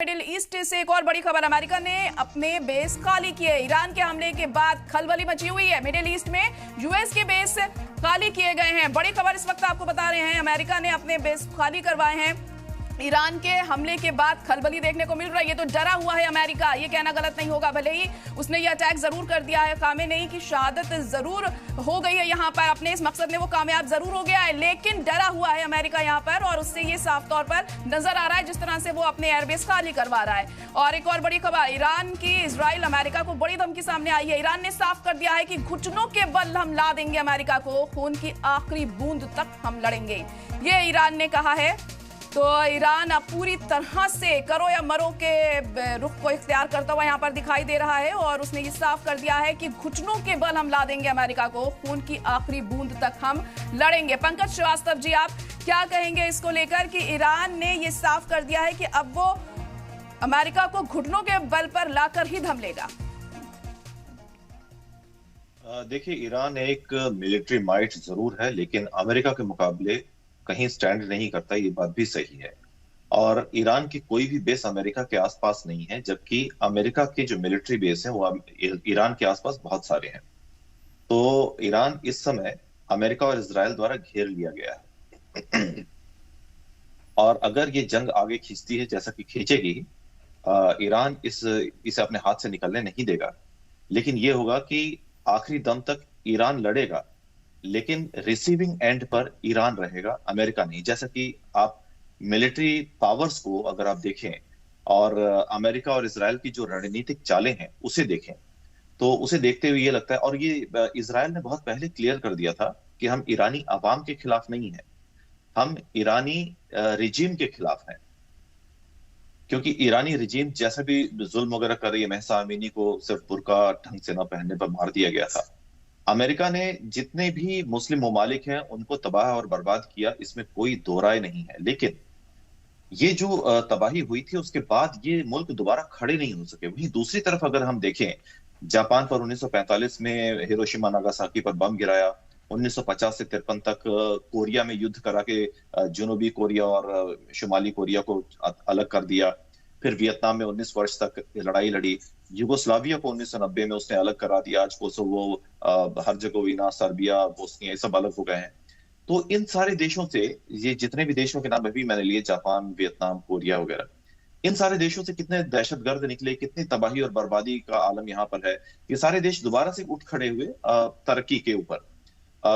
Middle east से एक और बड़ी खबर। अमेरिका ने अपने बेस खाली किए। ईरान के हमले के बाद खलबली मची हुई है। मिडिल ईस्ट में यूएस के बेस खाली किए गए हैं। बड़ी खबर इस वक्त आपको बता रहे हैं, अमेरिका ने अपने बेस खाली करवाए हैं। ईरान के हमले के बाद खलबली देखने को मिल रही है। तो डरा हुआ है अमेरिका, ये कहना गलत नहीं होगा। भले ही उसने ये अटैक जरूर कर दिया है, खामेनेई की शहादत जरूर हो गई है यहाँ पर, अपने इस मकसद में वो कामयाब जरूर हो गया है, लेकिन डरा हुआ है अमेरिका यहाँ पर। और उससे ये साफ तौर पर नजर आ रहा है जिस तरह से वो अपने एयरबेस खाली करवा रहा है। और एक और बड़ी खबर, ईरान की इजराइल अमेरिका को बड़ी धमकी सामने आई है। ईरान ने साफ कर दिया है कि घुटनों के बल हम ला देंगे अमेरिका को, खून की आखिरी बूंद तक हम लड़ेंगे, ये ईरान ने कहा है। तो ईरान अब पूरी तरह से करो या मरो के रुख को इख्तियार करता हुआ यहाँ पर दिखाई दे रहा है। और उसने ये साफ कर दिया है कि घुटनों के बल हम ला देंगे अमेरिका को, खून की आखिरी बूंद तक हम लड़ेंगे। पंकज श्रीवास्तव जी, आप क्या कहेंगे इसको लेकर कि ईरान ने ये साफ कर दिया है कि अब वो अमेरिका को घुटनों के बल पर लाकर ही दम लेगा? देखिए, ईरान एक मिलिट्री माइट जरूर है, लेकिन अमेरिका के मुकाबले कहीं स्टैंड नहीं करता, ये बात भी सही है। और ईरान की कोई भी बेस अमेरिका के आसपास नहीं है, जबकि अमेरिका के जो मिलिट्री बेस है वो ईरान के आसपास बहुत सारे हैं। तो ईरान इस समय अमेरिका और इजराइल द्वारा घेर लिया गया है। और अगर ये जंग आगे खींचती है जैसा कि खींचेगी, ईरान इसे अपने हाथ से निकलने नहीं देगा। लेकिन ये होगा कि आखिरी दम तक ईरान लड़ेगा, लेकिन रिसीविंग एंड पर ईरान रहेगा, अमेरिका नहीं। जैसा कि आप मिलिट्री पावर्स को अगर आप देखें और अमेरिका और इजराइल की जो रणनीतिक चालें हैं उसे देखें, तो उसे देखते हुए ये लगता है, और ये इजराइल ने बहुत पहले क्लियर कर दिया था कि हम ईरानी अवाम के खिलाफ नहीं है, हम ईरानी रिजीम के खिलाफ हैं। क्योंकि ईरानी रिजीम जैसा भी जुल्म वगैरह कर रही है, महसा अमीनी को सिर्फ बुर्का ढंग से न पहनने पर मार दिया गया था। अमेरिका ने जितने भी मुस्लिम ममालिक हैं उनको तबाह और बर्बाद किया, इसमें कोई दो राय नहीं है। लेकिन ये जो तबाही हुई थी उसके बाद ये मुल्क दोबारा खड़े नहीं हो सके। वहीं दूसरी तरफ अगर हम देखें, जापान पर 1945 में हिरोशिमा नागासाकी पर बम गिराया, 1950 से 53 तक कोरिया में युद्ध करा के जनूबी कोरिया और शुमाली कोरिया को अलग कर दिया। फिर वियतनाम में 19 वर्ष तक लड़ाई लड़ी। यूगोस्लाविया को 1990 में उसने अलग करा दिया। आज कोसोवो, हर्जेगोविना, सर्बिया, बोस्निया, ये सब अलग हो गए हैं। तो इन सारे देशों से, ये जितने भी देशों के नाम अभी मैंने लिए, जापान, वियतनाम, कोरिया वगैरह, इन सारे देशों से कितने दहशतगर्द निकले, कितनी तबाही और बर्बादी का आलम यहाँ पर है। ये सारे देश दोबारा से उठ खड़े हुए तरक्की के ऊपर।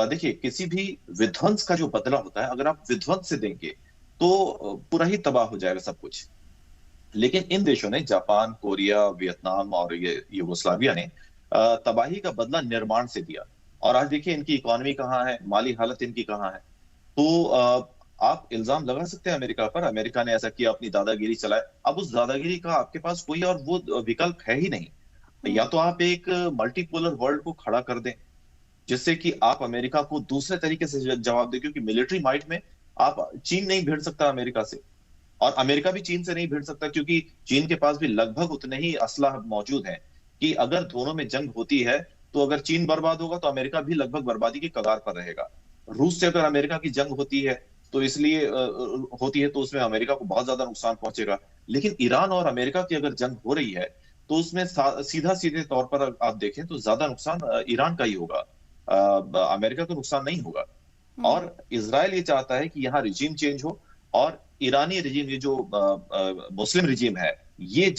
देखिए, किसी भी विध्वंस का जो बदला होता है, अगर आप विध्वंस से देंगे तो पूरा ही तबाह हो जाएगा सब कुछ। लेकिन इन देशों ने, जापान, कोरिया, वियतनाम और ये यूगोस्लाविया ने तबाही का बदला निर्माण से दिया। और आज देखिए इनकी इकोनॉमी कहाँ है, माली हालत इनकी कहाँ है। तो आप इल्जाम लगा सकते हैं अमेरिका पर, अमेरिका ने ऐसा किया, अपनी दादागिरी चलाए। अब उस दादागिरी का आपके पास कोई और वो विकल्प है ही नहीं। या तो आप एक मल्टीपोलर वर्ल्ड को खड़ा कर दें, जिससे कि आप अमेरिका को दूसरे तरीके से जवाब दें, क्योंकि मिलिट्री माइट में आप चीन नहीं भिड़ सकता अमेरिका से, और अमेरिका भी चीन से नहीं भिड़ सकता, क्योंकि चीन के पास भी लगभग उतने ही असलाह मौजूद हैं कि अगर दोनों में जंग होती है तो अगर चीन बर्बाद होगा तो अमेरिका भी लगभग बर्बादी की कगार पर रहेगा। रूस से अगर अमेरिका की जंग होती है तो इसलिए होती है तो उसमें अमेरिका को बहुत ज्यादा नुकसान पहुंचेगा। लेकिन ईरान और अमेरिका की अगर जंग हो रही है तो उसमें सीधा सीधे तौर पर आप देखें तो ज्यादा नुकसान ईरान का ही होगा, अमेरिका को नुकसान नहीं होगा। और इजराइल ये चाहता है कि यहाँ रिजीम चेंज हो, और ईरानी रिजीम, ये जो मुस्लिम रिजीम है, ये